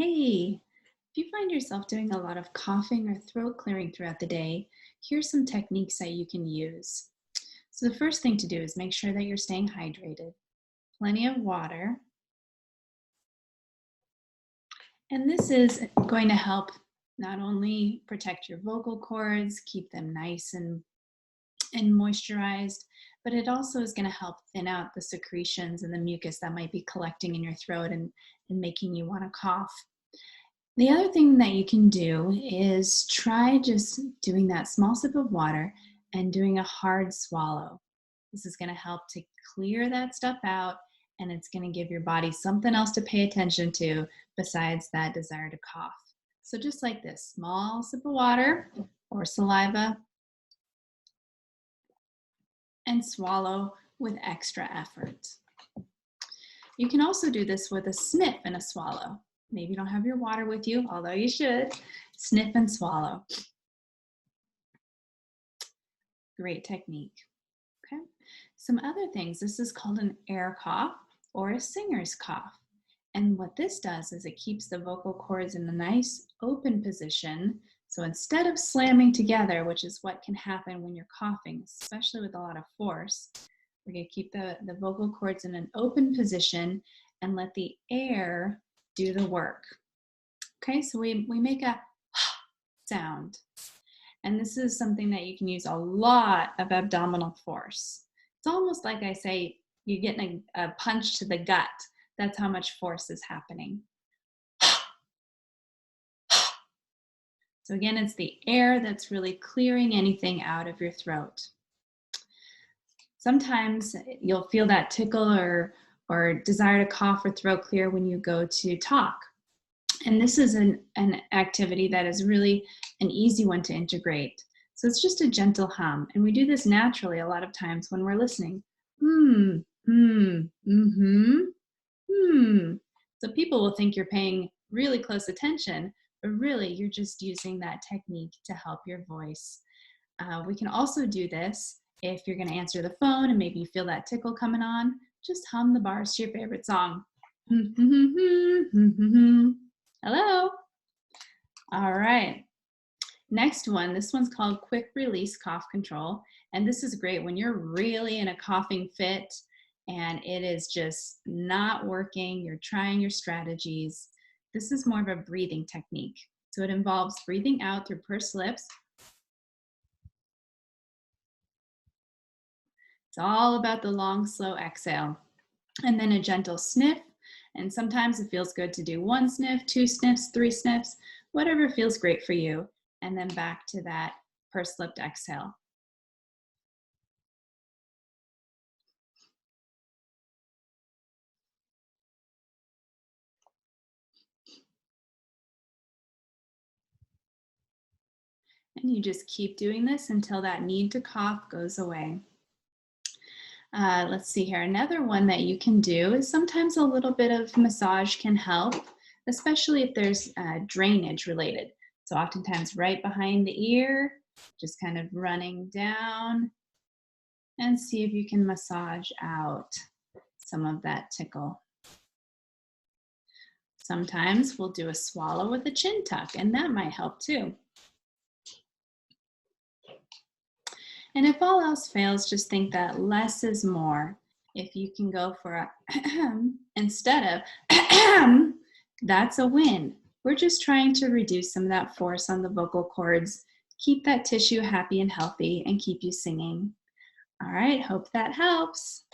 Hey, if you find yourself doing a lot of coughing or throat clearing throughout the day, here's some techniques that you can use. So, the first thing to do is make sure that you're staying hydrated, plenty of water, and this is going to help not only protect your vocal cords, keep them nice and moisturized, but it also is going to help thin out the secretions and the mucus that might be collecting in your throat and making you want to cough. The other thing that you can do is try just doing that small sip of water and doing a hard swallow. This is going to help to clear that stuff out, and it's going to give your body something else to pay attention to besides that desire to cough. So just like this, small sip of water or saliva and swallow with extra effort. You can also do this with a sniff and a swallow. Maybe you don't have your water with you, although you should. Sniff and swallow. Great technique. Okay. Some other things. This is called an air cough or a singer's cough. And what this does is it keeps the vocal cords in a nice open position. So instead of slamming together, which is what can happen when you're coughing, especially with a lot of force, we're going to keep the vocal cords in an open position and let the air do the work. Okay, so we make a sound. And this is something that you can use a lot of abdominal force. It's almost like I say, you're getting a punch to the gut. That's how much force is happening. So again, it's the air that's really clearing anything out of your throat. Sometimes you'll feel that tickle or desire to cough or throat clear when you go to talk. And this is an activity that is really an easy one to integrate. So it's just a gentle hum. And we do this naturally a lot of times when we're listening. So people will think you're paying really close attention, but really you're just using that technique to help your voice. We can also do this if you're going to answer the phone and maybe you feel that tickle coming on. Just hum the bars to your favorite song. Hello. All right. Next one, this one's called quick release cough control. And this is great when you're really in a coughing fit and it is just not working. You're trying your strategies. This is more of a breathing technique. So it involves breathing out through pursed lips. It's all about the long, slow exhale. And then a gentle sniff. And sometimes it feels good to do 1 sniff, 2 sniffs, 3 sniffs, whatever feels great for you. And then back to that pursed lipped exhale. And you just keep doing this until that need to cough goes away. Let's see here. Another one that you can do is sometimes a little bit of massage can help, especially if there's drainage related. So oftentimes right behind the ear, just kind of running down and see if you can massage out some of that tickle. Sometimes we'll do a swallow with a chin tuck, and that might help too. And if all else fails, just think that less is more. If you can go for a instead of that's a win. We're just trying to reduce some of that force on the vocal cords, keep that tissue happy and healthy, and keep you singing. All right, hope that helps.